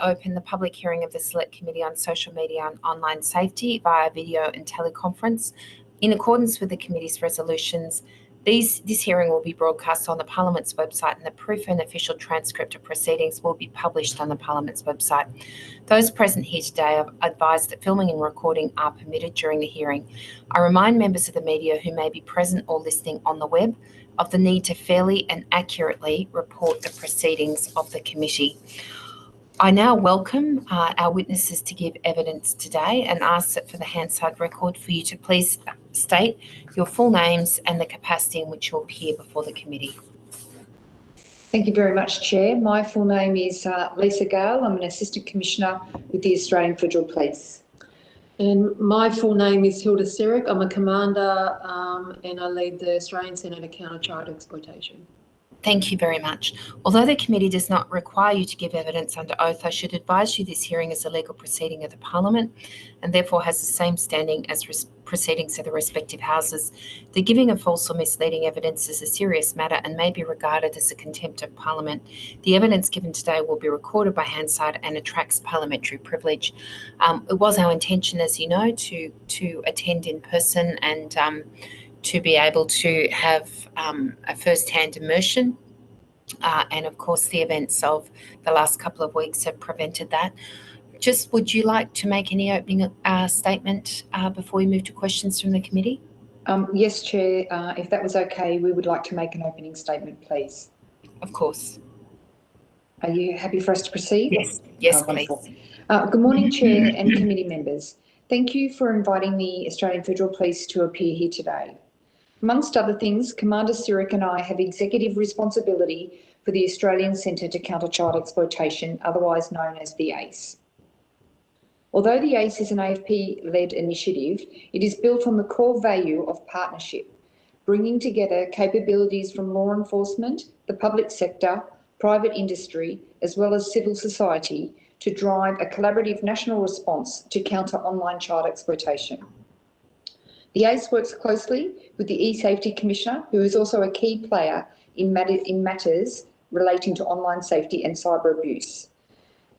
Open the public hearing of the Select Committee on Social Media and Online Safety via video and teleconference. In accordance with the committee's resolutions, this hearing will be broadcast on the Parliament's website, and the proof and official transcript of proceedings will be published on the Parliament's website. Those present here today are advised that filming and recording are permitted during the hearing. I remind members of the media who may be present or listening on the web of the need to fairly and accurately report the proceedings of the committee. I now welcome our witnesses to give evidence today and ask that for the Hansard record for you to please state your full names and the capacity in which you appear before the committee. Thank you very much, Chair. My full name is Lisa Gale. I'm an Assistant Commissioner with the Australian Federal Police. And my full name is Hilda Sirik. I'm a Commander and I lead the Australian Centre to Counter Child Exploitation. Thank you very much. Although the committee does not require you to give evidence under oath, I should advise you this hearing is a legal proceeding of the Parliament and therefore has the same standing as proceedings of the respective houses. The giving of false or misleading evidence is a serious matter and may be regarded as a contempt of Parliament. The evidence given today will be recorded by Hansard and attracts parliamentary privilege. It was our intention, as you know, to attend in person and to be able to have a first-hand immersion. And of course, the events of the last couple of weeks have prevented that. Just would you like to make any opening statement before we move to questions from the committee? Yes, Chair. If that was okay, we would like to make an opening statement, please. Of course. Are you happy for us to proceed? Yes, please. Good morning, Chair and committee members. Thank you for inviting the Australian Federal Police to appear here today. Amongst other things, Commander Sirik and I have executive responsibility for the Australian Centre to Counter Child Exploitation, otherwise known as the ACE. Although the ACE is an AFP-led initiative, it is built on the core value of partnership, bringing together capabilities from law enforcement, the public sector, private industry, as well as civil society to drive a collaborative national response to counter online child exploitation. The ACE works closely with the E-Safety Commissioner, who is also a key player in matters relating to online safety and cyber abuse.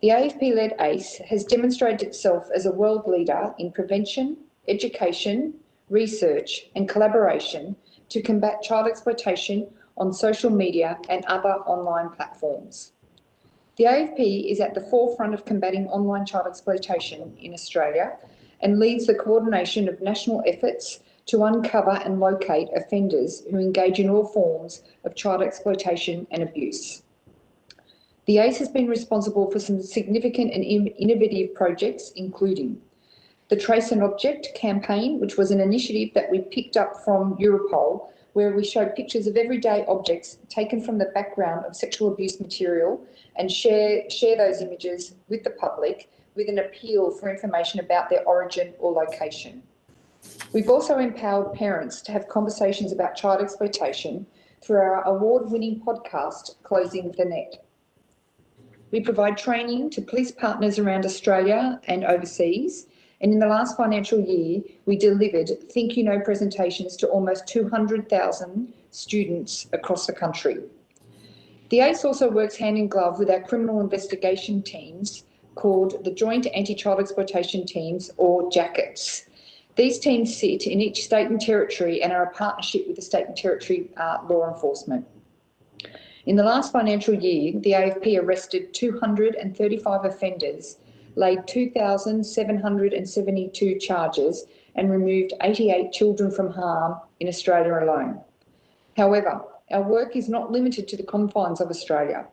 The AFP-led ACE has demonstrated itself as a world leader in prevention, education, research and collaboration to combat child exploitation on social media and other online platforms. The AFP is at the forefront of combating online child exploitation in Australia and leads the coordination of national efforts to uncover and locate offenders who engage in all forms of child exploitation and abuse. The ACE has been responsible for some significant and innovative projects, including the Trace and Object campaign, which was an initiative that we picked up from Europol, where we showed pictures of everyday objects taken from the background of sexual abuse material and share those images with the public with an appeal for information about their origin or location. We've also empowered parents to have conversations about child exploitation through our award-winning podcast, Closing the Net. We provide training to police partners around Australia and overseas, and in the last financial year, we delivered Think You Know presentations to almost 200,000 students across the country. The ACE also works hand in glove with our criminal investigation teams called the Joint Anti-Child Exploitation Teams, or JACETs. These teams sit in each state and territory and are a partnership with the state and territory law enforcement. In the last financial year, the AFP arrested 235 offenders, laid 2,772 charges and removed 88 children from harm in Australia alone. However, our work is not limited to the confines of Australia.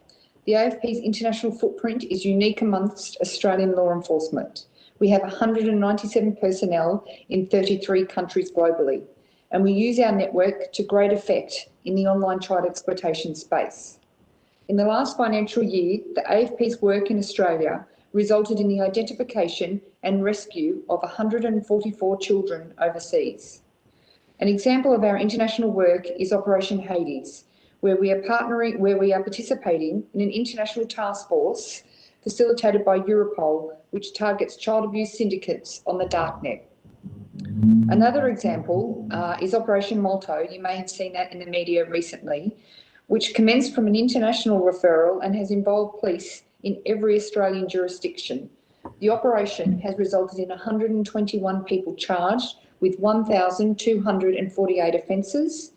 The AFP's international footprint is unique amongst Australian law enforcement. We have 197 personnel in 33 countries globally, and we use our network to great effect in the online child exploitation space. In the last financial year, the AFP's work in Australia resulted in the identification and rescue of 144 children overseas. An example of our international work is Operation Hades, where we are participating in an international task force facilitated by Europol, which targets child abuse syndicates on the Darknet. Another example is Operation Malto. You may have seen that in the media recently, which commenced from an international referral and has involved police in every Australian jurisdiction. The operation has resulted in 121 people charged with 1,248 offences,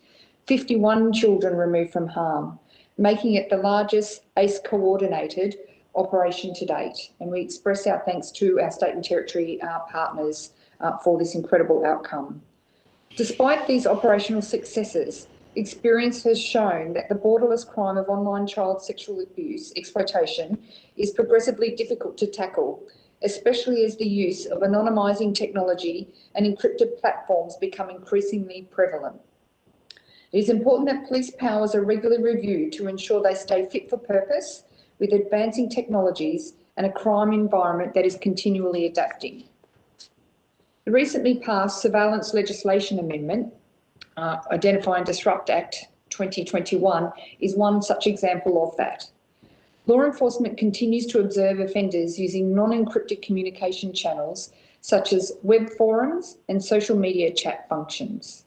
51 children removed from harm, making it the largest ACE coordinated operation to date. And we express our thanks to our state and territory partners for this incredible outcome. Despite these operational successes, experience has shown that the borderless crime of online child sexual abuse exploitation is progressively difficult to tackle, especially as the use of anonymising technology and encrypted platforms become increasingly prevalent. It is important that police powers are regularly reviewed to ensure they stay fit for purpose with advancing technologies and a crime environment that is continually adapting. The recently passed Surveillance Legislation Amendment, Identify and Disrupt Act 2021, is one such example of that. Law enforcement continues to observe offenders using non-encrypted communication channels such as web forums and social media chat functions.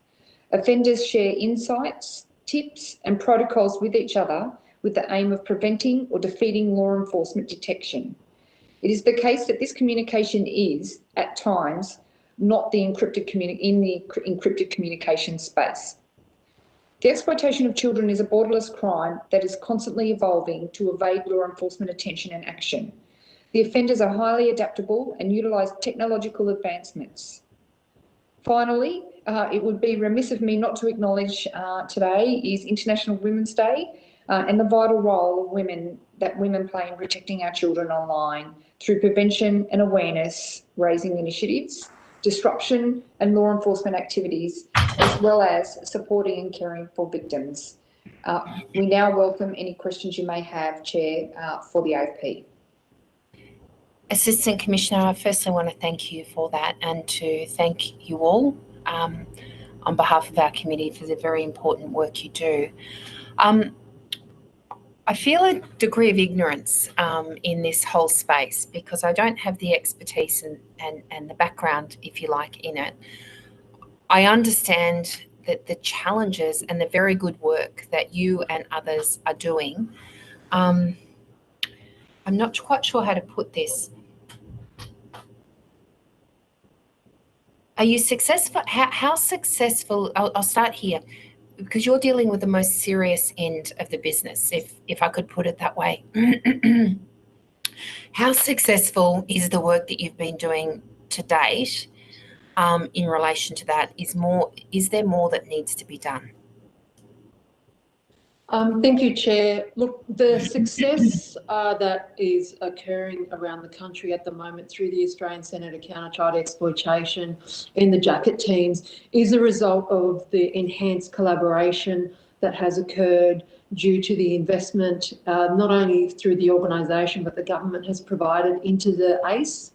Offenders share insights, tips and protocols with each other with the aim of preventing or defeating law enforcement detection. It is the case that this communication is, at times, not the encrypted communication space. The exploitation of children is a borderless crime that is constantly evolving to evade law enforcement attention and action. The offenders are highly adaptable and utilise technological advancements. Finally, it would be remiss of me not to acknowledge today is International Women's Day and the vital role of women play in protecting our children online through prevention and awareness raising initiatives, disruption and law enforcement activities, as well as supporting and caring for victims. We now welcome any questions you may have, Chair, for the AFP. Assistant Commissioner, I firstly want to thank you for that and to thank you all on behalf of our committee for the very important work you do. I feel a degree of ignorance in this whole space because I don't have the expertise and the background, if you like, in it. I understand that the challenges and the very good work that you and others are doing. I'm not quite sure how to put this. Are you successful? How successful? I'll start here because you're dealing with the most serious end of the business, if I could put it that way. How successful is the work that you've been doing to date in relation to that? Is there more that needs to be done? Thank you, Chair. Look, the success that is occurring around the country at the moment through the Australian Centre to Counter Child Exploitation in the jacket teams is a result of the enhanced collaboration that has occurred due to the investment, not only through the organisation, but the government has provided into the ACE.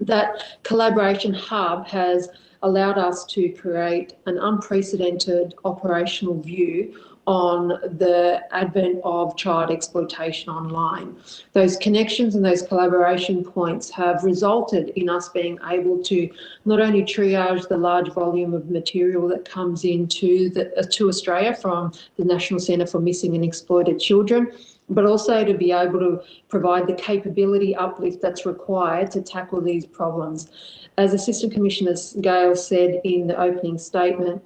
That collaboration hub has allowed us to create an unprecedented operational view on the advent of child exploitation online. Those connections and those collaboration points have resulted in us being able to not only triage the large volume of material that comes into to Australia from the National Centre for Missing and Exploited Children, but also to be able to provide the capability uplift that's required to tackle these problems. As Assistant Commissioner Gale said in the opening statement,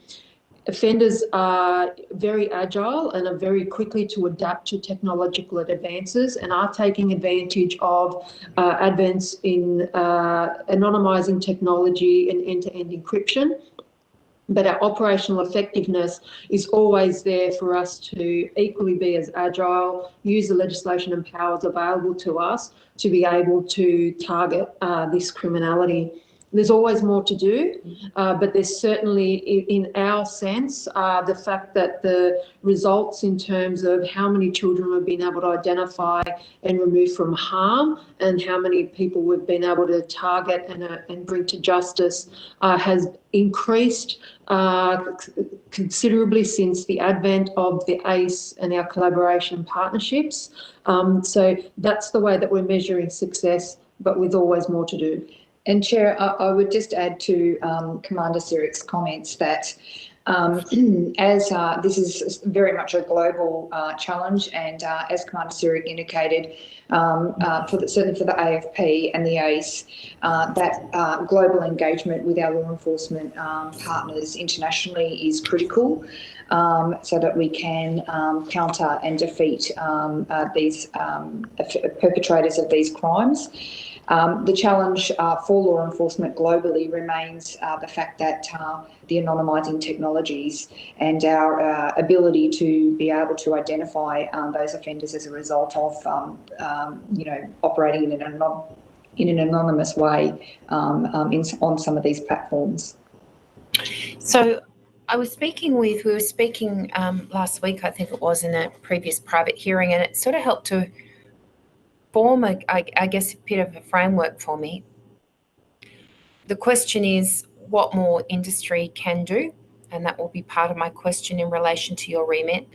offenders are very agile and are very quickly to adapt to technological advances and are taking advantage of advance in anonymising technology and end-to-end encryption. But our operational effectiveness is always there for us to equally be as agile, use the legislation and powers available to us to be able to target this criminality. There's always more to do, but there's certainly, in our sense, the fact that the results in terms of how many children we've been able to identify and remove from harm and how many people we've been able to target and bring to justice has increased considerably since the advent of the ACE and our collaboration partnerships. So that's the way that we're measuring success, but with always more to do. And Chair, I would just add to Commander Sirik's comments that As this is very much a global challenge, and as Commander Surik indicated, certainly for the AFP and the ACE, that global engagement with our law enforcement partners internationally is critical, so that we can counter and defeat these perpetrators of these crimes. The challenge for law enforcement globally remains the fact that the anonymising technologies and our ability to be able to identify those offenders as a result of, operating in an anonymous way on some of these platforms. So we were speaking last week, I think it was, in a previous private hearing, and it sort of helped to form, I guess, a bit of a framework for me. The question is what more industry can do, and that will be part of my question in relation to your remit.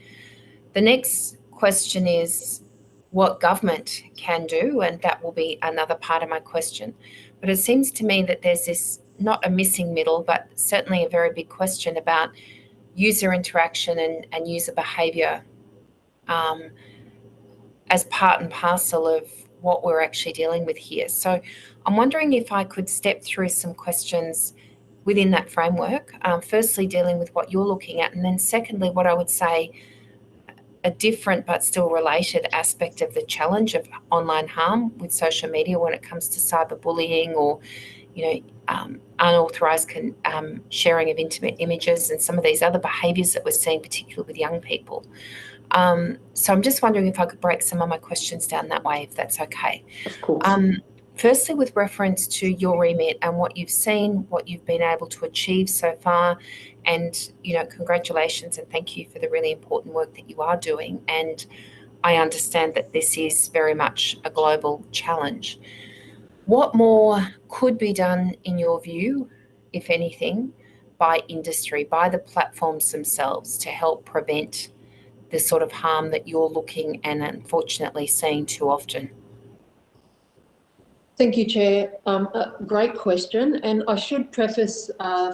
The next question is what government can do, and that will be another part of my question. But it seems to me that there's this, not a missing middle, but certainly a very big question about user interaction and user behaviour as part and parcel of what we're actually dealing with here. So I'm wondering if I could step through some questions within that framework, firstly dealing with what you're looking at, and then secondly what I would say a different but still related aspect of the challenge of online harm with social media when it comes to cyberbullying or unauthorised sharing of intimate images and some of these other behaviours that we're seeing, particularly with young people. So I'm just wondering if I could break some of my questions down that way, if that's okay. Of course. Firstly, with reference to your remit and what you've seen, what you've been able to achieve so far, and congratulations and thank you for the really important work that you are doing. And I understand that this is very much a global challenge. What more could be done, in your view, if anything, by industry, by the platforms themselves, to help prevent the sort of harm that you're looking and unfortunately seeing too often? Thank you, Chair. A great question. And I should preface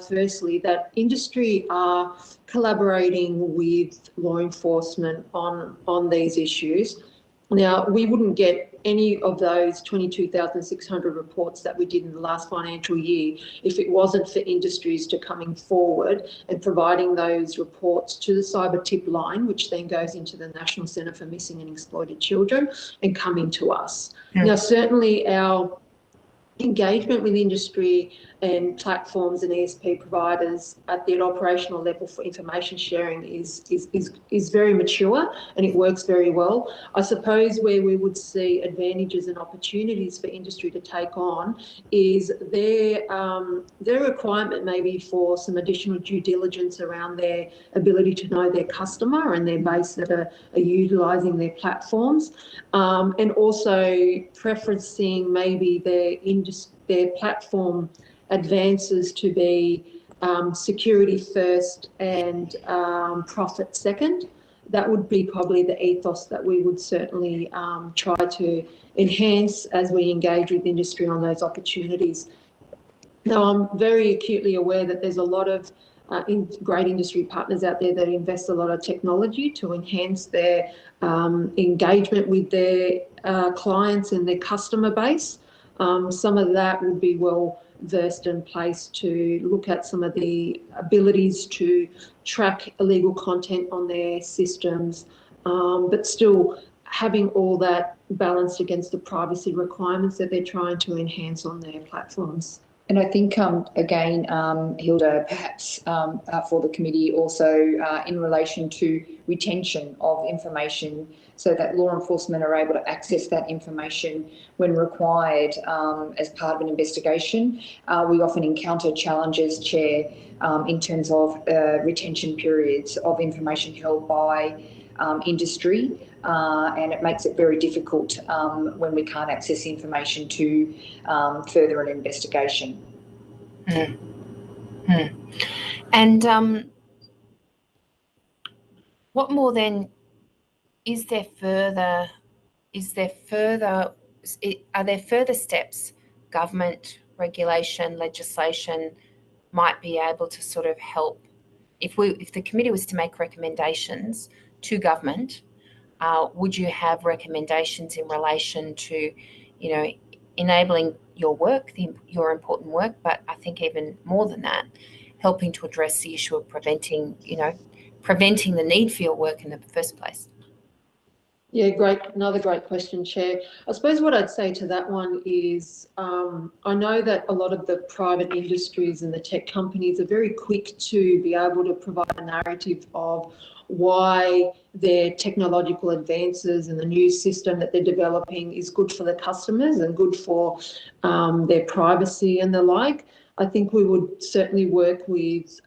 firstly that industry are collaborating with law enforcement on these issues. Now, we wouldn't get any of those 22,600 reports that we did in the last financial year if it wasn't for industries to coming forward and providing those reports to the cyber tip line, which then goes into the National Centre for Missing and Exploited Children, and coming to us. Now, certainly our engagement with industry and platforms and ESP providers at the operational level for information sharing is very mature, and it works very well. I suppose where we would see advantages and opportunities for industry to take on is their requirement maybe for some additional due diligence around their ability to know their customer and their base that are utilising their platforms, and also preferencing maybe their platform advances to be security first and profit second. That would be probably the ethos that we would certainly try to enhance as we engage with industry on those opportunities. Now, I'm very acutely aware that there's a lot of great industry partners out there that invest a lot of technology to enhance their engagement with their clients and their customer base. Some of that would be well versed and placed to look at some of the abilities to track illegal content on their systems, but still having all that balanced against the privacy requirements that they're trying to enhance on their platforms. And I think, again, Hilda, perhaps for the committee also in relation to retention of information so that law enforcement are able to access that information when required as part of an investigation. We often encounter challenges, Chair, in terms of retention periods of information held by industry, and it makes it very difficult when we can't access the information to further an investigation. And what more then? Are there further steps government, regulation, legislation might be able to sort of help if the committee was to make recommendations to government, would you have recommendations in relation to, enabling your work, your important work, but I think even more than that, helping to address the issue of preventing the need for your work in the first place? Yeah, great. Another great question, Chair. I suppose what I'd say to that one is I know that a lot of the private industries and the tech companies are very quick to be able to provide a narrative of why their technological advances and the new system that they're developing is good for the customers and good for their privacy and the like. I think we would certainly work with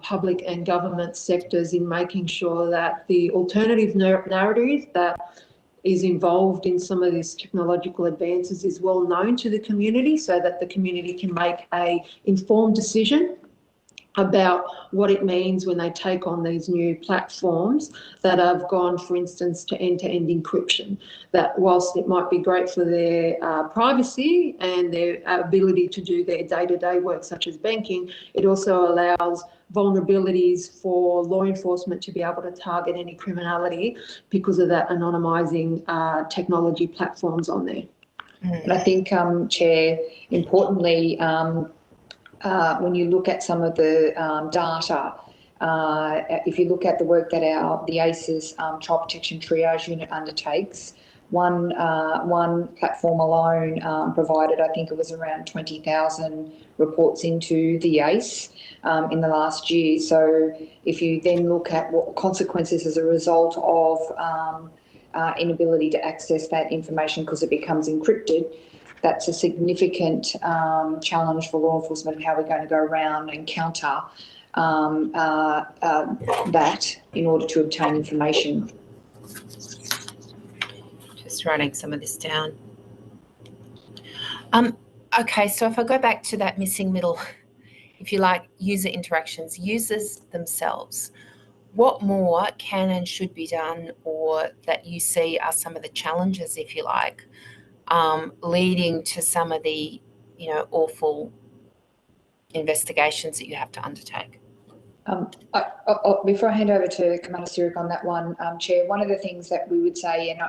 public and government sectors in making sure that the alternative narrative that is involved in some of these technological advances is well known to the community, so that the community can make an informed decision about what it means when they take on these new platforms that have gone, for instance, to end-to-end encryption. That whilst it might be great for their privacy and their ability to do their day-to-day work, such as banking, it also allows vulnerabilities for law enforcement to be able to target any criminality because of that anonymising technology platforms on there. And I think, Chair, importantly, when you look at some of the data, if you look at the work that the ACE's Child Protection Triage Unit undertakes, one platform alone provided, I think it was around 20,000 reports into the ACE in the last year. So if you then look at what consequences as a result of inability to access that information because it becomes encrypted, that's a significant challenge for law enforcement, how we're going to go around and counter that in order to obtain information. Just writing some of this down. Okay, so if I go back to that missing middle, if you like, user interactions, users themselves, what more can and should be done, or that you see are some of the challenges, if you like, leading to some of the, awful investigations that you have to undertake? Before I hand over to Commander Sirik on that one, Chair, one of the things that we would say, and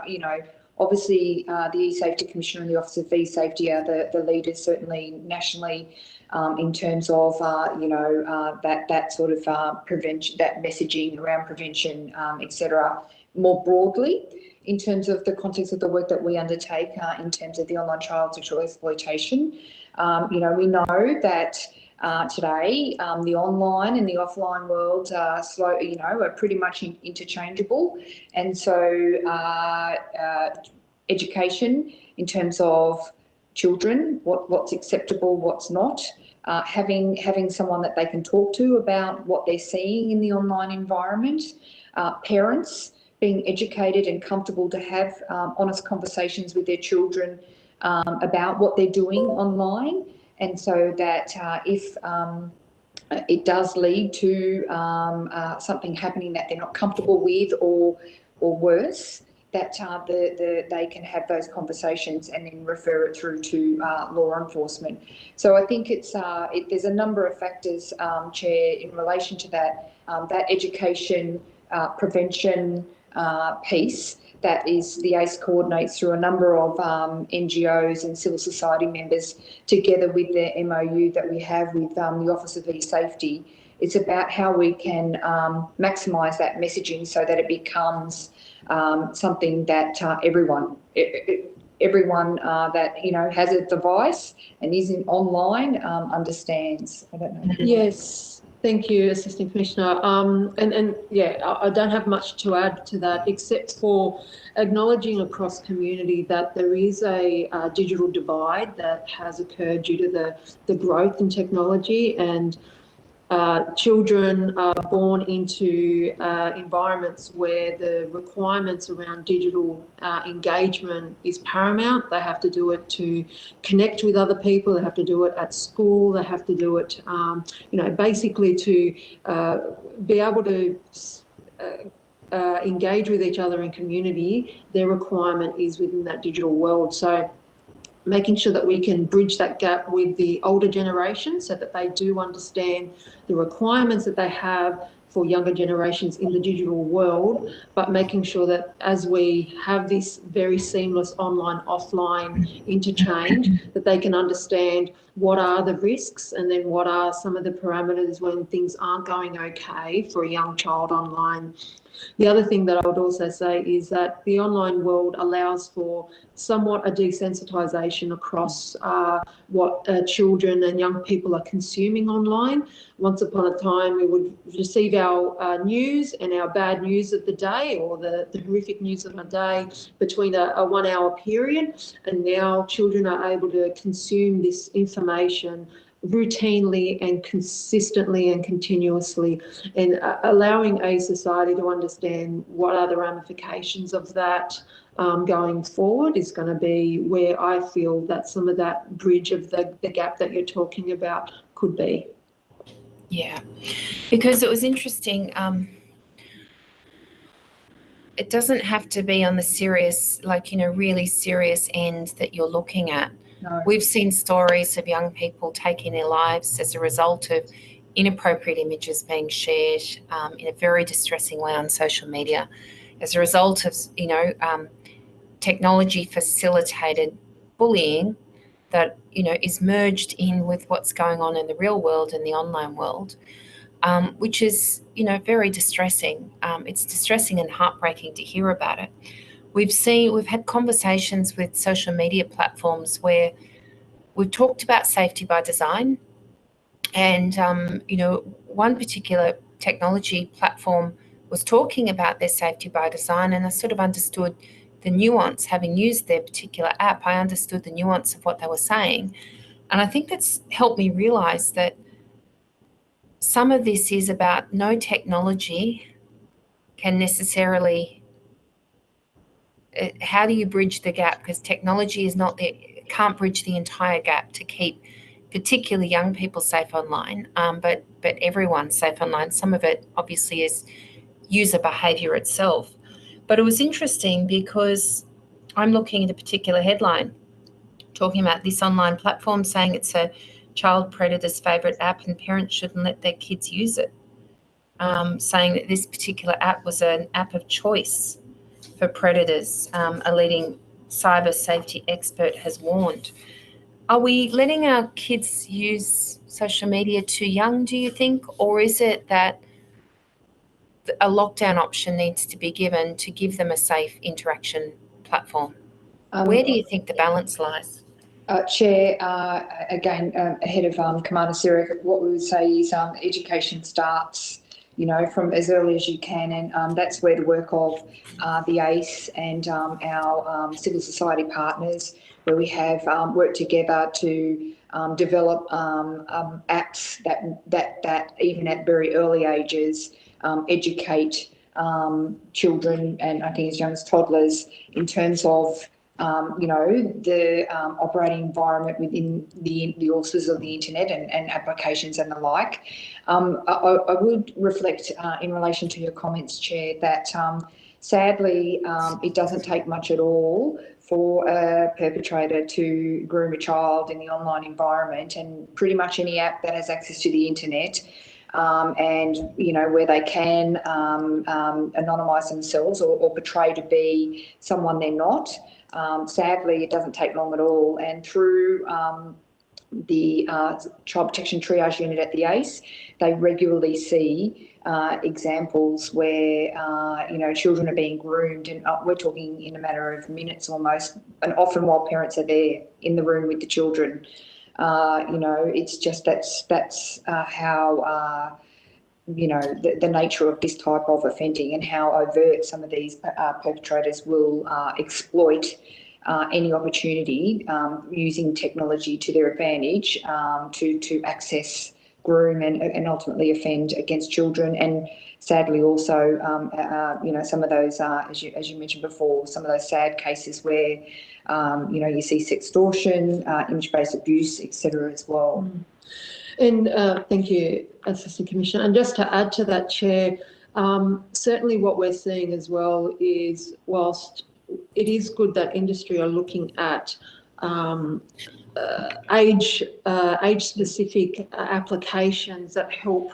obviously the E-Safety Commissioner and the Office of E-Safety are the leaders, certainly nationally, in terms of that sort of prevention, that messaging around prevention, etc. More broadly, in terms of the context of the work that we undertake, in terms of the online child sexual exploitation, we know that today the online and the offline world are pretty much interchangeable, and so education in terms of children, what's acceptable, what's not, having someone that they can talk to about what they're seeing in the online environment, parents being educated and comfortable to have honest conversations with their children about what they're doing online, and so that if it does lead to something happening that they're not comfortable with, or worse, that they can have those conversations and then refer it through to law enforcement. So I think there's a number of factors, Chair, in relation to that education, prevention piece that is the ACE coordinates through a number of NGOs and civil society members, together with the MOU that we have with the Office of E-Safety. It's about how we can maximise that messaging so that it becomes something that everyone that has a device and isn't online understands. I don't know. Yes. Thank you, Assistant Commissioner. I don't have much to add to that, except for acknowledging across community that there is a digital divide that has occurred due to the growth in technology, and children are born into environments where the requirements around digital engagement is paramount. They have to do it to connect with other people. They have to do it at school. They have to do it, basically to be able to engage with each other in community. Their requirement is within that digital world. So making sure that we can bridge that gap with the older generation so that they do understand the requirements that they have for younger generations in the digital world, but making sure that as we have this very seamless online offline interchange, that they can understand what are the risks and then what are some of the parameters when things aren't going okay for a young child online. The other thing that I would also say is that the online world allows for somewhat a desensitisation across what children and young people are consuming online. Once upon a time, we would receive our news and our bad news of the day, or the horrific news of the day, between a 1 hour period, and now children are able to consume this information routinely and consistently and continuously, and allowing a society to understand what are the ramifications of that going forward is going to be where I feel that some of that bridge of the gap that you're talking about could be. Yeah, because it was interesting. It doesn't have to be on the serious, really serious end that you're looking at. No. We've seen stories of young people taking their lives as a result of inappropriate images being shared in a very distressing way on social media, as a result of, technology facilitated bullying that, is merged in with what's going on in the real world and the online world, which is, very distressing. It's distressing and heartbreaking to hear about it. We've had conversations with social media platforms where we've talked about safety by design, and one particular technology platform was talking about their safety by design, and I sort of understood the nuance. Having used their particular app, I understood the nuance of what they were saying, and I think that's helped me realise that some of this is about no technology can necessarily. How do you bridge the gap? Because technology is not can't bridge the entire gap to keep particularly young people safe online, but everyone safe online. Some of it obviously is user behaviour itself. But it was interesting because I'm looking at a particular headline talking about this online platform saying it's a child predator's favourite app and parents shouldn't let their kids use it, saying that this particular app was an app of choice for predators. A leading cyber safety expert has warned. Are we letting our kids use social media too young, do you think? Or is it that a lockdown option needs to be given to give them a safe interaction platform? Where do you think the balance lies? Chair, again, ahead of Commander Sirik, what we would say is education starts, from as early as you can, and that's where the work of the ACE and our civil society partners, where we have worked together to develop apps that even at very early ages educate children, and I think as young as toddlers, in terms of the operating environment within the auspices of the internet and applications and the like. I would reflect in relation to your comments, Chair, that sadly it doesn't take much at all for a perpetrator to groom a child in the online environment, and pretty much any app that has access to the internet and where they can anonymise themselves or portray to be someone they're not. Sadly, it doesn't take long at all, and through the Child Protection Triage Unit at the ACE, they regularly see examples where children are being groomed, and we're talking in a matter of minutes almost, and often while parents are there in the room with the children. It's just that's how the nature of this type of offending and how overt some of these perpetrators will exploit any opportunity using technology to their advantage to access, groom and ultimately offend against children. And sadly also, some of those, as you mentioned before, some of those sad cases where, you see sextortion, image-based abuse, etc. as well. And thank you, Assistant Commissioner. And just to add to that, Chair, certainly what we're seeing as well is, whilst it is good that industry are looking at age-specific applications that help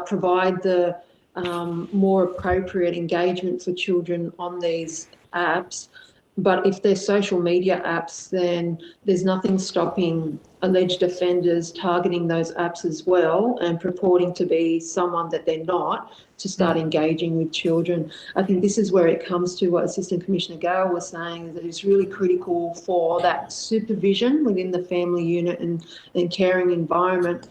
provide the more appropriate engagement for children on these apps. But if they're social media apps, then there's nothing stopping alleged offenders targeting those apps as well and purporting to be someone that they're not to start engaging with children. I think this is where it comes to what Assistant Commissioner Gale was saying, that it's really critical for that supervision within the family unit and caring environment,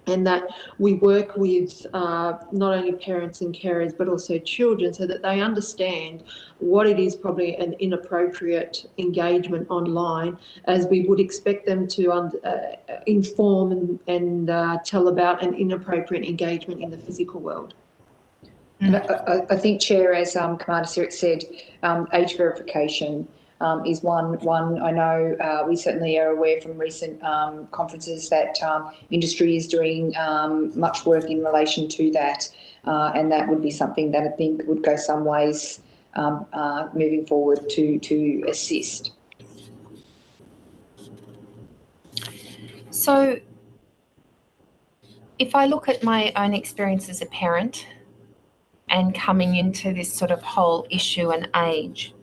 and that we work with not only parents and carers but also children so that they understand what it is probably an inappropriate engagement online, as we would expect them to inform and tell about an inappropriate engagement in the physical world. And I think, Chair, as Commander Sirik said, age verification is one. I know we certainly are aware from recent conferences that industry is doing much work in relation to that, and that would be something that I think would go some ways moving forward to assist. So if I look at my own experience as a parent and coming into this sort of whole issue and age,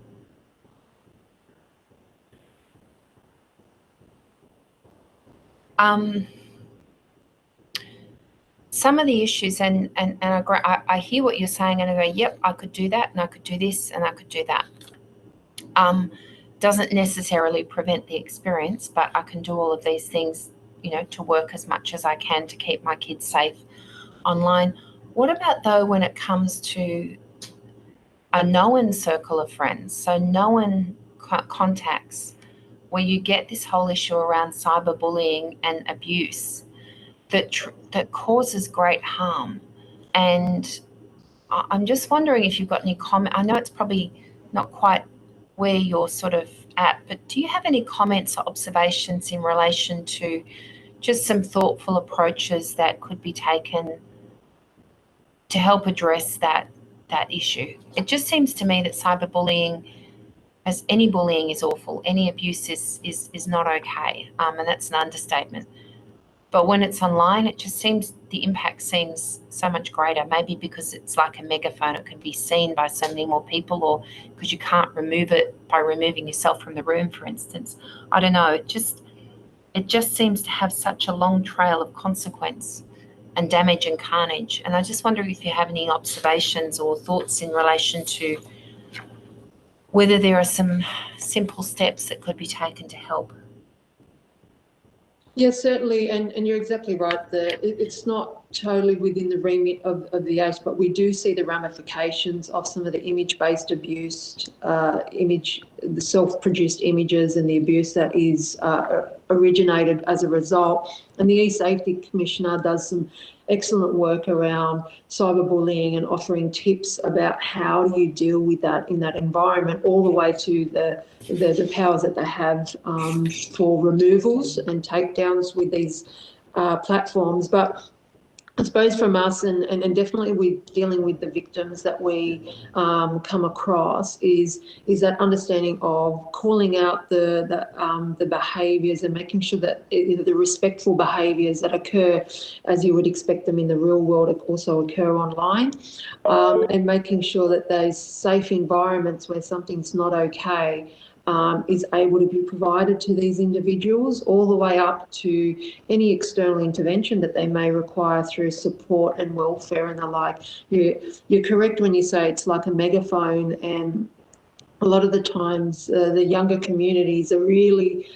some of the issues, and I hear what you're saying, and I go, yep, I could do that, and I could do this, and I could do that. Doesn't necessarily prevent the experience, but I can do all of these things, you know, to work as much as I can to keep my kids safe online. What about though when it comes to a known circle of friends, so known contacts, where you get this whole issue around cyberbullying and abuse that causes great harm? And I'm just wondering if you've got any comment. I know it's probably not quite where you're sort of at, but do you have any comments or observations in relation to just some thoughtful approaches that could be taken to help address that issue? It just seems to me that cyberbullying, as any bullying, is awful. Any abuse is not okay, and that's an understatement. But when it's online, it just seems the impact seems so much greater, maybe because it's like a megaphone. It can be seen by so many more people, or because you can't remove it by removing yourself from the room, for instance. I don't know. It just seems to have such a long trail of consequence and damage and carnage. And I just wonder if you have any observations or thoughts in relation to whether there are some simple steps that could be taken to help. Yes, certainly, and you're exactly right there. It's not totally within the remit of the age, but we do see the ramifications of some of the image-based abuse, the self-produced images and the abuse that is originated as a result. And the E-Safety Commissioner does some excellent work around cyberbullying and offering tips about how do you deal with that in that environment, all the way to the powers that they have for removals and takedowns with these platforms. But I suppose from us, and definitely with dealing with the victims that we come across, is that understanding of calling out the behaviours and making sure that the respectful behaviours that occur as you would expect them in the real world also occur online, and making sure that those safe environments where something's not okay is able to be provided to these individuals, all the way up to any external intervention that they may require through support and welfare and the like. You're correct when you say it's like a megaphone, and a lot of the times the younger communities are really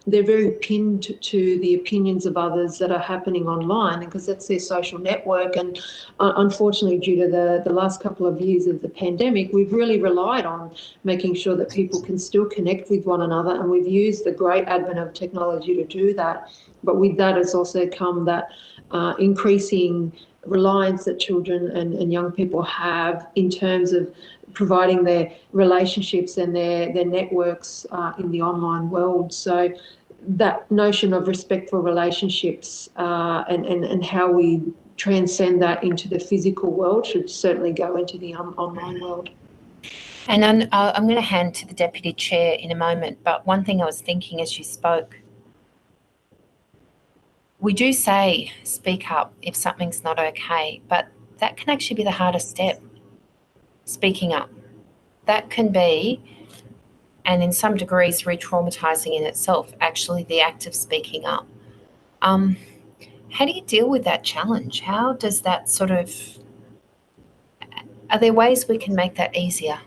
they're very pinned to the opinions of others that are happening online, because that's their social network. And unfortunately, due to the last couple of years of the pandemic, we've really relied on making sure that people can still connect with one another, and we've used the great advent of technology to do that. But with that has also come that increasing reliance that children and young people have in terms of providing their relationships and their networks in the online world. So that notion of respectful relationships and how we transcend that into the physical world should certainly go into the online world. And I'm going to hand to the Deputy Chair in a moment, but one thing I was thinking as you spoke, we do say speak up if something's not okay, but that can actually be the hardest step, speaking up. That can be, and in some degrees, re-traumatizing in itself, actually the act of speaking up. How do you deal with that challenge? How does that sort of, are there ways we can make that easier?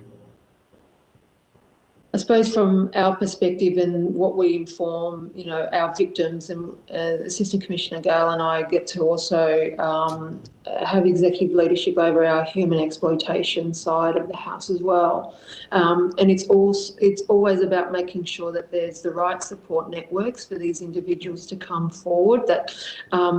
I suppose from our perspective and what we inform, our victims, and Assistant Commissioner Gale and I get to also have executive leadership over our human exploitation side of the house as well. And it's always about making sure that there's the right support networks for these individuals to come forward, that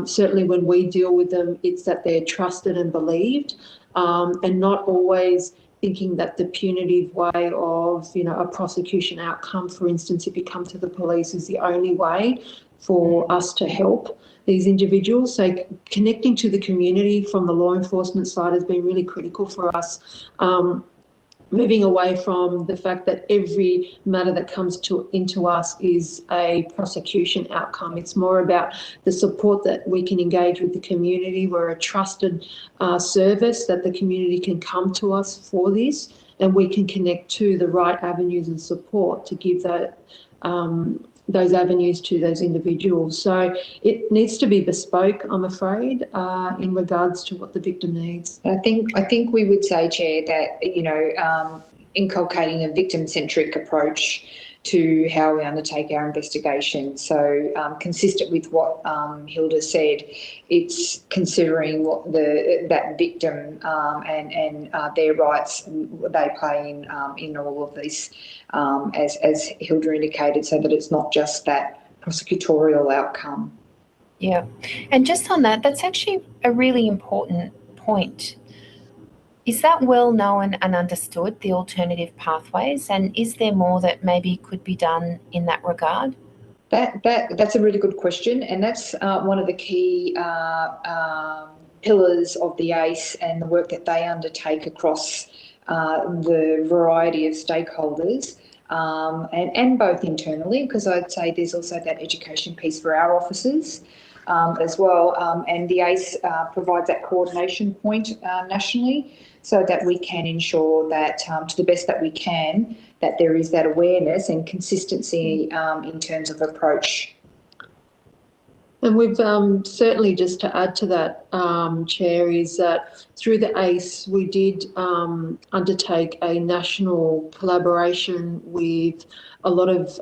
certainly when we deal with them, it's that they're trusted and believed, and not always thinking that the punitive way of, a prosecution outcome, for instance, if you come to the police, is the only way for us to help these individuals. So connecting to the community from the law enforcement side has been really critical for us. Moving away from the fact that every matter that comes into us is a prosecution outcome. It's more about the support that we can engage with the community. We're a trusted service that the community can come to us for this, and we can connect to the right avenues and support to give that those avenues to those individuals. So it needs to be bespoke, I'm afraid, in regards to what the victim needs. I think we would say, Chair, that inculcating a victim-centric approach to how we undertake our investigation. So consistent with what Hilda said, it's considering what that victim and their rights they play in all of this, as Hilda indicated, so that it's not just that prosecutorial outcome. Yeah, and just on that, that's actually a really important point. Is that well known and understood, the alternative pathways, and is there more that maybe could be done in that regard? That's a really good question, and that's one of the key pillars of the ACE and the work that they undertake across the variety of stakeholders, and both internally, because I'd say there's also that education piece for our officers as well, and the ACE provides that coordination point nationally, so that we can ensure that, to the best that we can, that there is that awareness and consistency in terms of approach. And we've certainly, just to add to that, Chair, is that through the ACE we did undertake a national collaboration with a lot of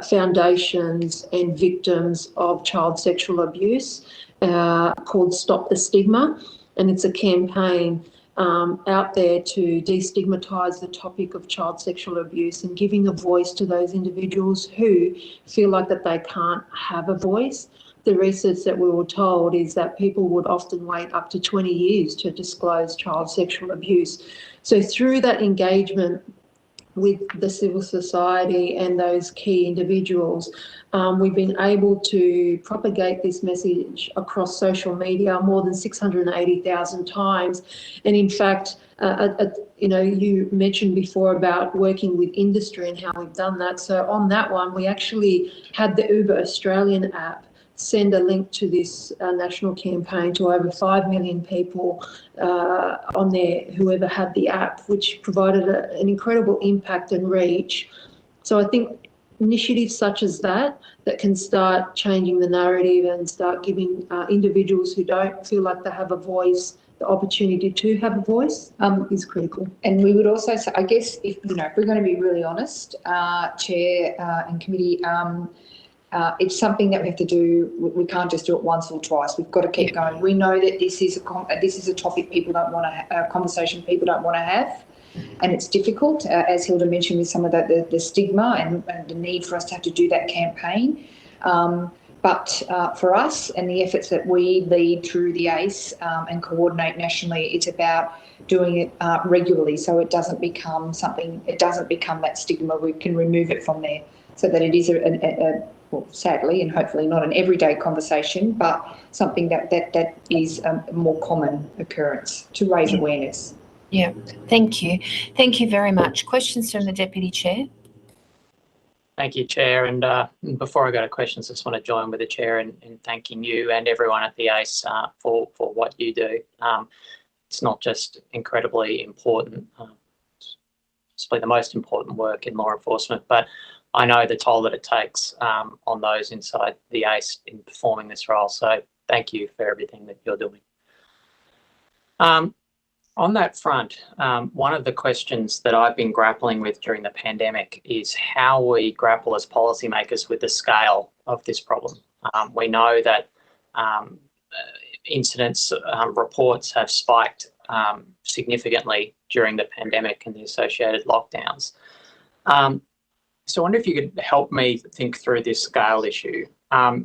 foundations and victims of child sexual abuse called Stop the Stigma. And it's a campaign out there to destigmatise the topic of child sexual abuse and giving a voice to those individuals who feel like that they can't have a voice. The research that we were told is that people would often wait up to 20 years to disclose child sexual abuse. So through that engagement with the civil society and those key individuals, we've been able to propagate this message across social media more than 680,000 times. And in fact, you mentioned before about working with industry and how we've done that. So on that one, we actually had the Uber Australian app send a link to this national campaign to over 5 million people on there, whoever had the app, which provided an incredible impact and reach. So I think initiatives such as that can start changing the narrative and start giving individuals who don't feel like they have a voice the opportunity to have a voice is critical. And we would also say, I guess, if we're going to be really honest, Chair and Committee, it's something that we have to do. We can't just do it once or twice. We've got to keep going. We know that this is a topic people don't want to, a conversation people don't want to have, and it's difficult, as Hilda mentioned, with some of the stigma and the need for us to have to do that campaign. But for us and the efforts that we lead through the ACE and coordinate nationally, it's about doing it regularly, so it doesn't become something. It doesn't become that stigma. We can remove it from there, so that it is well, sadly and hopefully not an everyday conversation, but something that is a more common occurrence to raise awareness. Yeah, thank you. Thank you very much. Questions from the Deputy Chair? Thank you, Chair. And before I go to questions, I just want to join with the Chair in thanking you and everyone at the ACE for what you do. It's not just incredibly important, it's probably the most important work in law enforcement, but I know the toll that it takes on those inside the ACE in performing this role. So thank you for everything that you're doing. On that front, one of the questions that I've been grappling with during the pandemic is how we grapple as policymakers with the scale of this problem. We know that incidents reports have spiked significantly during the pandemic and the associated lockdowns. So I wonder if you could help me think through this scale issue,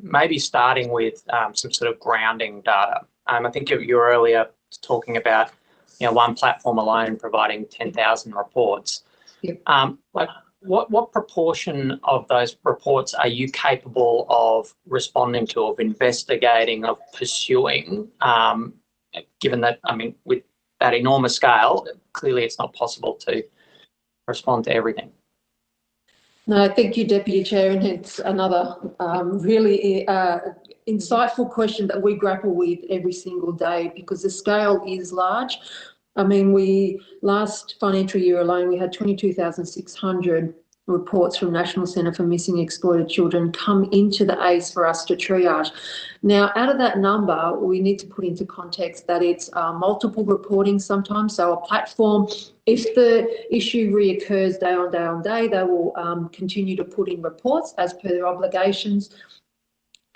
maybe starting with some sort of grounding data. I think you were earlier talking about one platform alone providing 10,000 reports. Yep. Like what proportion of those reports are you capable of responding to, of investigating, of pursuing, given that, I mean, with that enormous scale, clearly it's not possible to respond to everything. No, thank you, Deputy Chair, and it's another really insightful question that we grapple with every single day because the scale is large. I mean, last financial year alone, we had 22,600 reports from National Centre for Missing and Exploited Children come into the ACE for us to triage. Now, out of that number, we need to put into context that it's multiple reporting sometimes. So a platform, if the issue reoccurs day on day, they will continue to put in reports as per their obligations.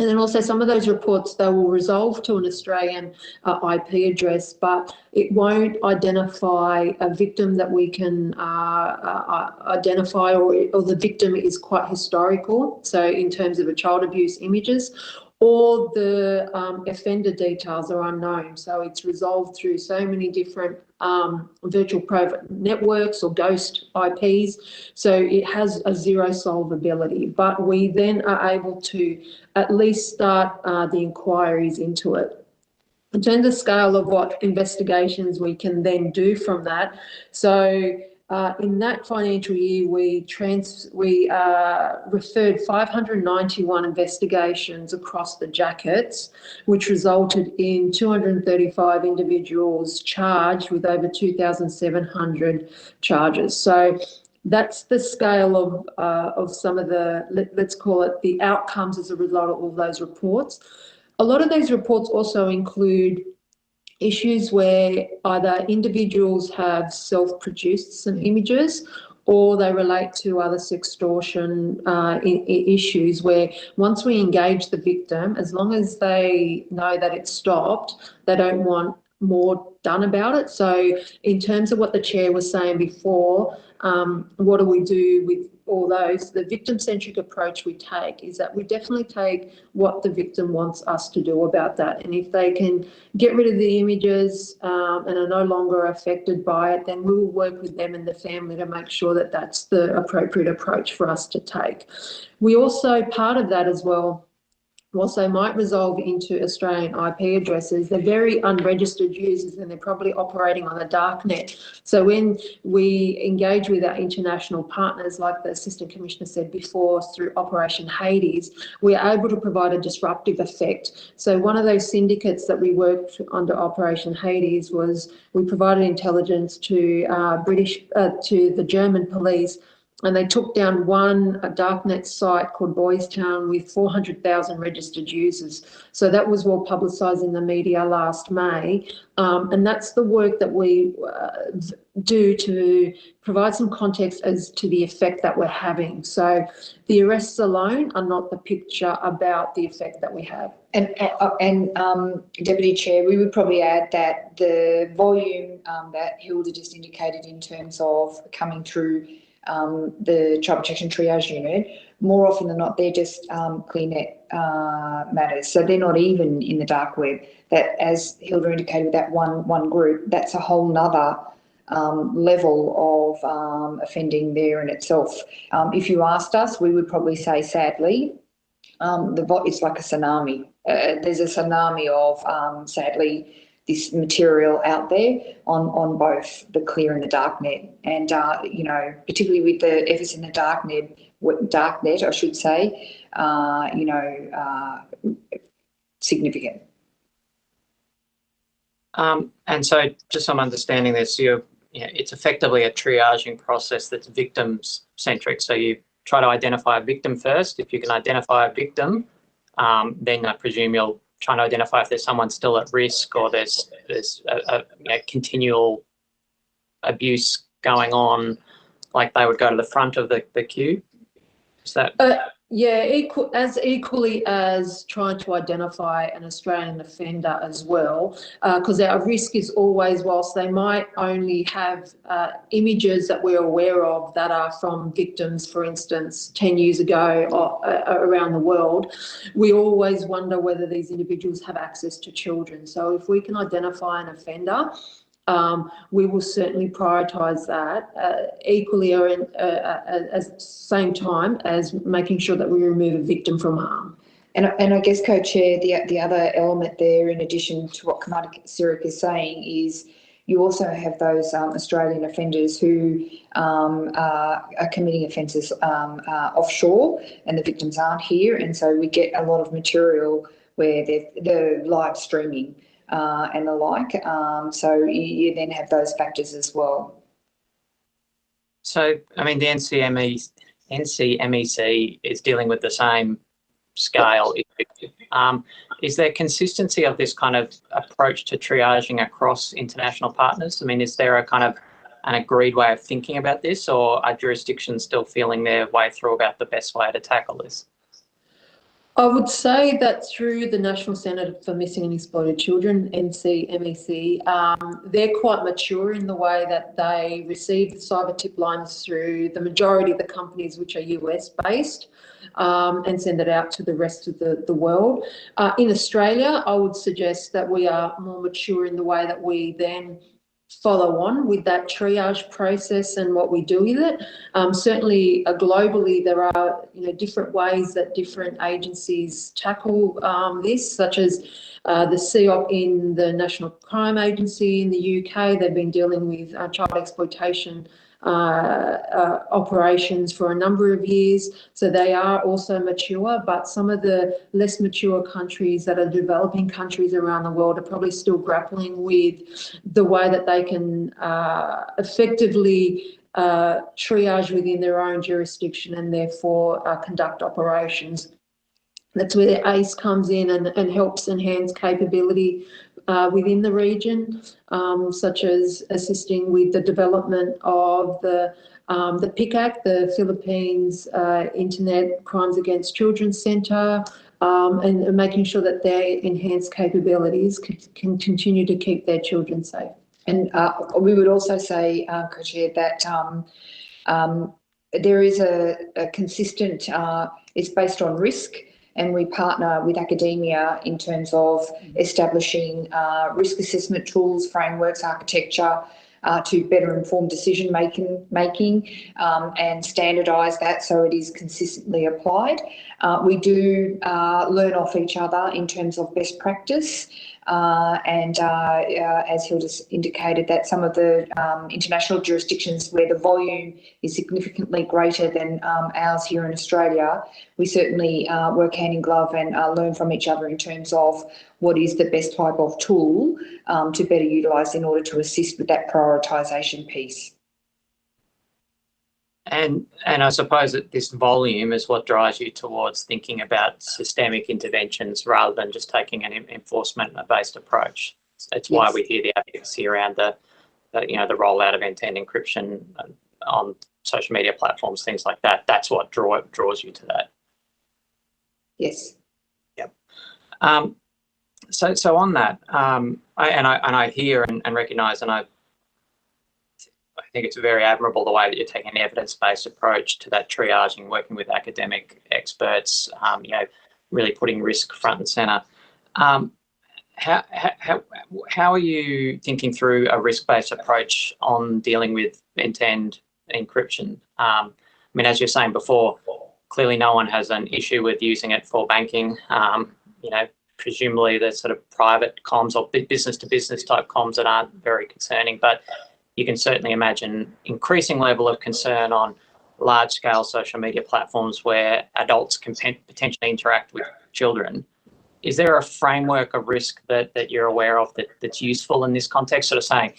And then also some of those reports, they will resolve to an Australian IP address, but it won't identify a victim that we can identify, or the victim is quite historical. So in terms of a child abuse images, or the offender details are unknown. So it's resolved through so many different virtual private networks or ghost IPs. So it has a zero solvability, but we then are able to at least start the inquiries into it. In terms of scale of what investigations we can then do from that, so in that financial year, we referred 591 investigations across the jackets, which resulted in 235 individuals charged with over 2,700 charges. So that's the scale of some of the, let's call it, the outcomes as a result of all those reports. A lot of those reports also include issues where either individuals have self-produced some images or they relate to other sextortion issues where once we engage the victim, as long as they know that it's stopped, they don't want more done about it. So in terms of what the Chair was saying before, what do we do with all those? The victim-centric approach we take is that we definitely take what the victim wants us to do about that. And if they can get rid of the images and are no longer affected by it, then we will work with them and the family to make sure that that's the appropriate approach for us to take. We also, part of that as well, whilst they might resolve into Australian IP addresses, they're very unregistered users and they're probably operating on the Darknet. So when we engage with our international partners, like the Assistant Commissioner said before, through Operation Hades, we are able to provide a disruptive effect. So one of those syndicates that we worked under Operation Hades was we provided intelligence to to the German police, and they took down a Darknet site called Boys Town with 400,000 registered users. So that was well publicised in the media last May. And that's the work that we do to provide some context as to the effect that we're having. So the arrests alone are not the picture about the effect that we have. And Deputy Chair, we would probably add that the volume that Hilda just indicated in terms of coming through the Child Protection Triage Unit, more often than not, they're just ClearNet matters. So they're not even in the dark web. That, as Hilda indicated, with that one group, that's a whole nother level of offending there in itself. If you asked us, we would probably say, sadly, it's like a tsunami. There's a tsunami of, sadly, this material out there on both the clear and the darknet. And, particularly with the efforts in the darknet, Darknet, I should say, significant. And so just so I'm understanding this, it's effectively a triaging process that's victim-centric. So you try to identify a victim first. If you can identify a victim, then I presume you're trying to identify if there's someone still at risk or there's a continual abuse going on, like they would go to the front of the queue. Is that? Equally as trying to identify an Australian offender as well, because our risk is always, whilst they might only have images that we're aware of that are from victims, for instance, 10 years ago around the world, we always wonder whether these individuals have access to children. So if we can identify an offender, we will certainly prioritise that equally or at the same time as making sure that we remove a victim from harm. And I guess, Co-Chair, the other element there, in addition to what Commander Sirik is saying, is you also have those Australian offenders who are committing offences offshore and the victims aren't here. And so we get a lot of material where they're live streaming and the like. So you then have those factors as well. So, I mean, the NCMEC is dealing with the same scale. Is there consistency of this kind of approach to triaging across international partners? I mean, is there a kind of an agreed way of thinking about this, or are jurisdictions still feeling their way through about the best way to tackle this? I would say that through the National Centre for Missing and Exploited Children, NCMEC, they're quite mature in the way that they receive the cyber tip lines through the majority of the companies which are US-based and send it out to the rest of the world. In Australia, I would suggest that we are more mature in the way that we then follow on with that triage process and what we do with it. Certainly globally, there are different ways that different agencies tackle this, such as the CEOP in the National Crime Agency in the UK. They've been dealing with child exploitation operations for a number of years, so they are also mature, but some of the less mature countries that are developing countries around the world are probably still grappling with the way that they can effectively triage within their own jurisdiction and therefore conduct operations. That's where the ACE comes in and helps enhance capability within the region, such as assisting with the development of the PICAC, the Philippines Internet Crimes Against Children Centre, and making sure that their enhanced capabilities can continue to keep their children safe. And we would also say, Co-Chair, that there is a consistent, it's based on risk, and we partner with academia in terms of establishing risk assessment tools, frameworks, architecture to better inform decision making and standardise that so it is consistently applied. We do learn off each other in terms of best practice. And as Hilda's indicated, that some of the international jurisdictions where the volume is significantly greater than ours here in Australia, we certainly work hand in glove and learn from each other in terms of what is the best type of tool to better utilise in order to assist with that prioritisation piece. And I suppose that this volume is what drives you towards thinking about systemic interventions rather than just taking an enforcement-based approach. It's why we hear the advocacy around the rollout of end-to-end encryption on social media platforms, things like that. That's what draws you to that. Yes. Yep. So on that, I hear and recognise, and I think it's very admirable the way that you're taking an evidence-based approach to that triaging, working with academic experts, really putting risk front and centre. How are you thinking through a risk-based approach on dealing with end-to-end encryption? I mean, as you're saying before, clearly no one has an issue with using it for banking. Presumably there's sort of private comms or business-to-business type comms that aren't very concerning, but you can certainly imagine increasing level of concern on large-scale social media platforms where adults can potentially interact with children. Is there a framework of risk that you're aware of that's useful in this context? Sort of saying,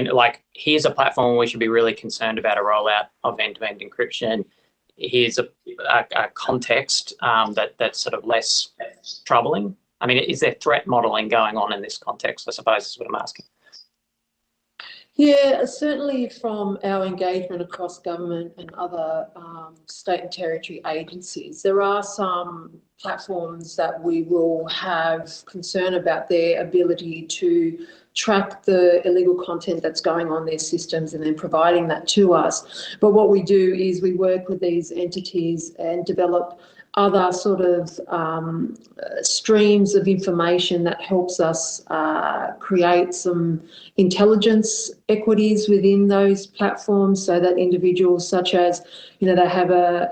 like, here's a platform we should be really concerned about a rollout of end-to-end encryption. Here's a context that's sort of less troubling. I mean, is there threat modelling going on in this context, I suppose is what I'm asking. Yeah, certainly from our engagement across government and other state and territory agencies, there are some platforms that we will have concern about their ability to track the illegal content that's going on their systems and then providing that to us. But what we do is we work with these entities and develop other sort of streams of information that helps us create some intelligence equities within those platforms, so that individuals such as, they have a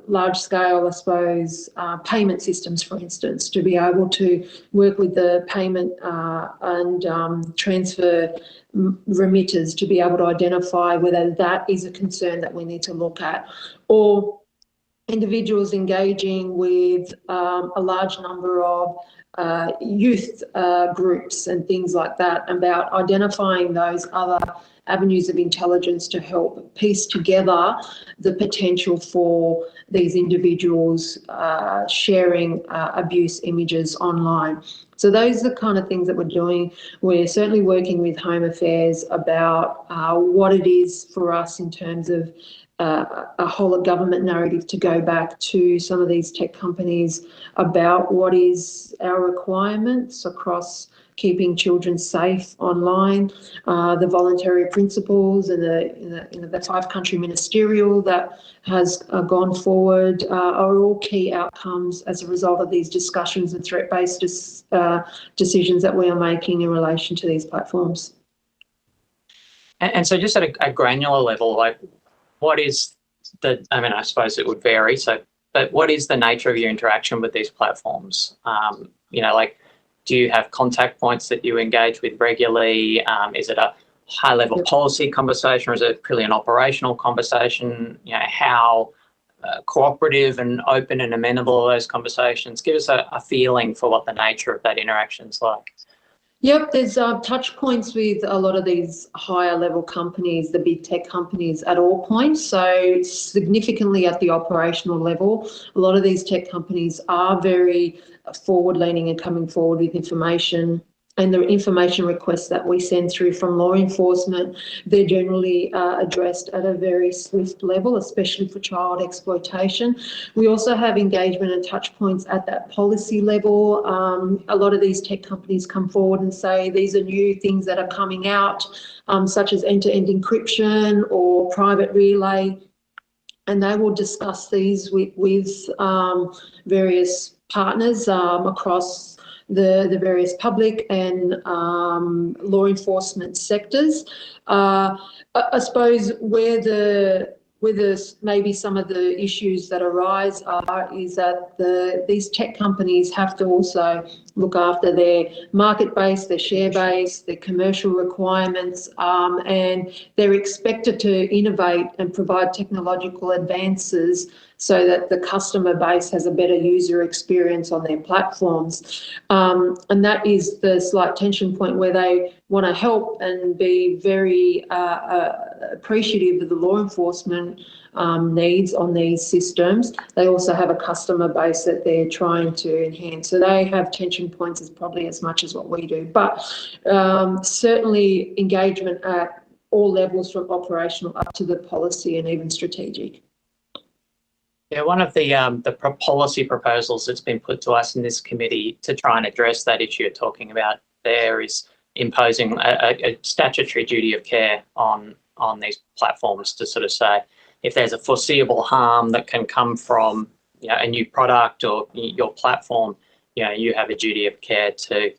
large scale, I suppose, payment systems, for instance, to be able to work with the payment and transfer remitters to be able to identify whether that is a concern that we need to look at, or individuals engaging with a large number of youth groups and things like that, about identifying those other avenues of intelligence to help piece together the potential for these individuals sharing abuse images online. So those are the kind of things that we're doing. We're certainly working with Home Affairs about what it is for us in terms of a whole of government narrative to go back to some of these tech companies about what is our requirements across keeping children safe online, the voluntary principles and the 5-country ministerial that has gone forward are all key outcomes as a result of these discussions and threat-based decisions that we are making in relation to these platforms. And so just at a granular level, like, what is I suppose it would vary, but what is the nature of your interaction with these platforms? Do you have contact points that you engage with regularly? Is it a high-level policy conversation, or is it purely an operational conversation? How cooperative and open and amenable are those conversations? Give us a feeling for what the nature of that interaction's like. Yep, there's touch points with a lot of these higher level companies, the big tech companies, at all points. So significantly at the operational level, a lot of these tech companies are very forward leaning and coming forward with information. And the information requests that we send through from law enforcement, they're generally addressed at a very swift level, especially for child exploitation. We also have engagement and touch points at that policy level. A lot of these tech companies come forward and say these are new things that are coming out, such as end-to-end encryption or private relay, and they will discuss these with various partners across the various public and law enforcement sectors. I suppose where maybe some of the issues that arise is that these tech companies have to also look after their market base, their share base, their commercial requirements, and they're expected to innovate and provide technological advances so that the customer base has a better user experience on their platforms. And that is the slight tension point where they want to help and be very appreciative of the law enforcement needs on these systems. They also have a customer base that they're trying to enhance. So they have tension points as probably as much as what we do. But certainly engagement at all levels, from operational up to the policy and even strategic. Yeah, one of the policy proposals that's been put to us in this committee to try and address that issue you're talking about there is imposing a statutory duty of care on these platforms to sort of say, if there's a foreseeable harm that can come from a new product or your platform, you have a duty of care to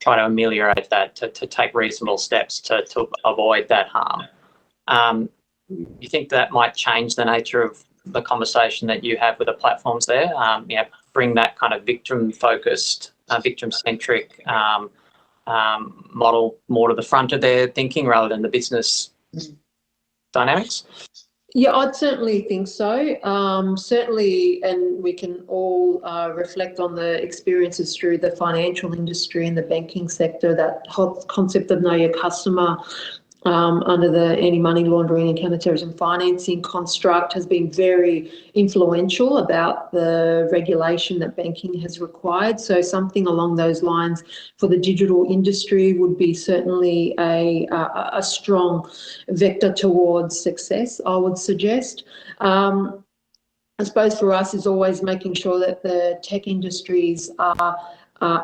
try to ameliorate that, to take reasonable steps to avoid that harm. You think that might change the nature of the conversation that you have with the platforms there? Bring that kind of victim-focused, victim-centric model more to the front of their thinking rather than the business dynamics? Yeah, I'd certainly think so. Certainly, and we can all reflect on the experiences through the financial industry and the banking sector, that whole concept of know your customer under the anti-money laundering and counter-terrorism financing construct has been very influential about the regulation that banking has required. So something along those lines for the digital industry would be certainly a strong vector towards success, I would suggest. I suppose for us is always making sure that the tech industries are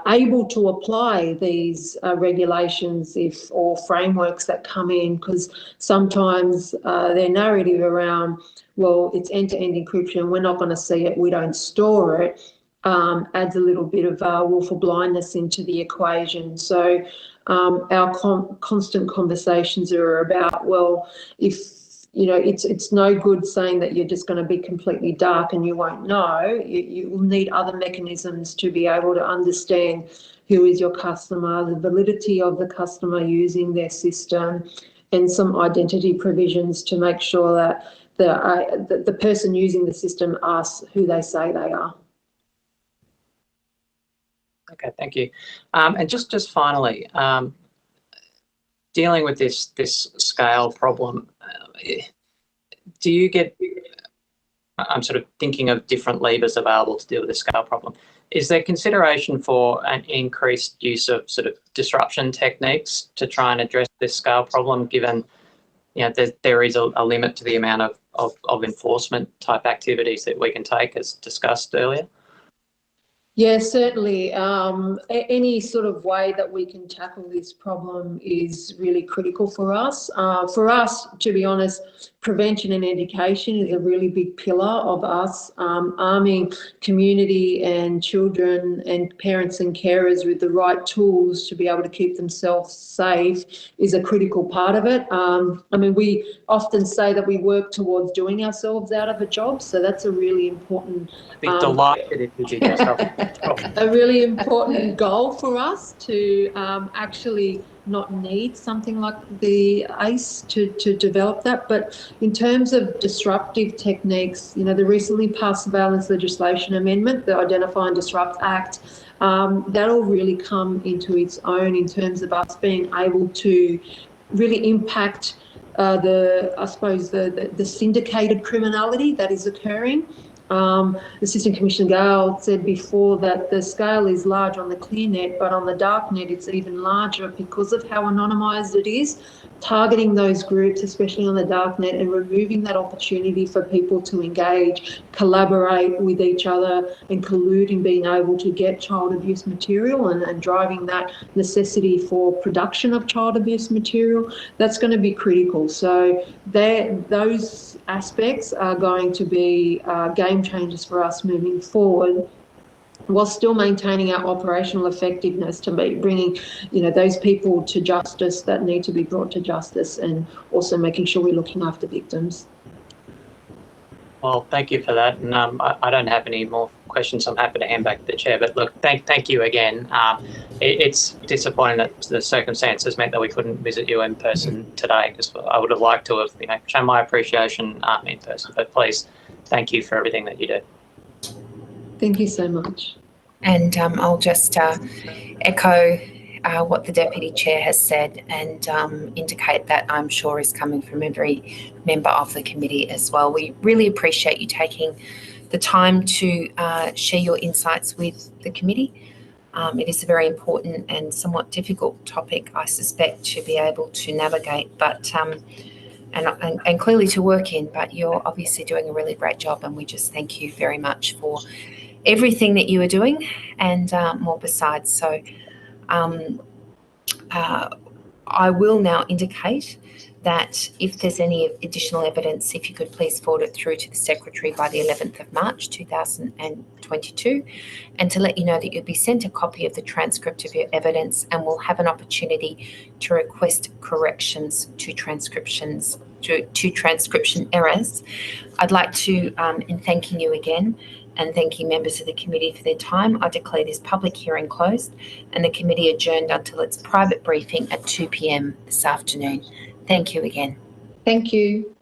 able to apply these regulations or frameworks that come in, because sometimes their narrative around, well, it's end-to-end encryption, we're not going to see it, we don't store it, adds a little bit of willful blindness into the equation. So our constant conversations are about, well, if it's no good saying that you're just going to be completely dark and you won't know. You will need other mechanisms to be able to understand who is your customer, the validity of the customer using their system, and some identity provisions to make sure that the person using the system asks who they say they are. Okay, thank you. And just finally, dealing with this scale problem, do you get, I'm sort of thinking of different levers available to deal with the scale problem. Is there consideration for an increased use of sort of disruption techniques to try and address this scale problem, given there is a limit to the amount of enforcement type activities that we can take, as discussed earlier? Yeah, certainly. Any sort of way that we can tackle this problem is really critical for us. For us, to be honest, prevention and education is a really big pillar of us. Arming community and children and parents and carers with the right tools to be able to keep themselves safe is a critical part of it. I mean, we often say that we work towards doing ourselves out of a job, so that's a really important. I'd be delighted if you did yourself. A really important goal for us to actually not need something like the ACE to develop that. But in terms of disruptive techniques, the recently passed surveillance legislation amendment, the Identify and Disrupt Act, that'll really come into its own in terms of us being able to really impact the syndicated criminality that is occurring. Assistant Commissioner Gale said before that the scale is large on the ClearNet, but on the Darknet it's even larger because of how anonymised it is. Targeting those groups, especially on the Darknet, and removing that opportunity for people to engage, collaborate with each other and collude in being able to get child abuse material and driving that necessity for production of child abuse material, that's going to be critical. So those aspects are going to be game changers for us moving forward, while still maintaining our operational effectiveness to be bringing, those people to justice that need to be brought to justice, and also making sure we're looking after victims. Well, thank you for that. And I don't have any more questions. I'm happy to hand back to the chair. But look, thank you again. It's disappointing that the circumstances meant that we couldn't visit you in person today, because I would have liked to have shown my appreciation in person. But please, thank you for everything that you do. Thank you so much. And I'll just echo what the Deputy Chair has said, and indicate that I'm sure is coming from every member of the committee as well. We really appreciate you taking the time to share your insights with the committee. It is a very important and somewhat difficult topic, I suspect, to be able to navigate, but and clearly to work in, but you're obviously doing a really great job, and we just thank you very much for everything that you are doing and more besides. So I will now indicate that if there's any additional evidence, if you could please forward it through to the Secretary by the 11th of March 2022, and to let you know that you'll be sent a copy of the transcript of your evidence, and we'll have an opportunity to request corrections to transcription errors. I'd like to, in thanking you again, and thanking members of the committee for their time, I declare this public hearing closed and the committee adjourned until its private briefing at 2 p.m. this afternoon. Thank you again. Thank you.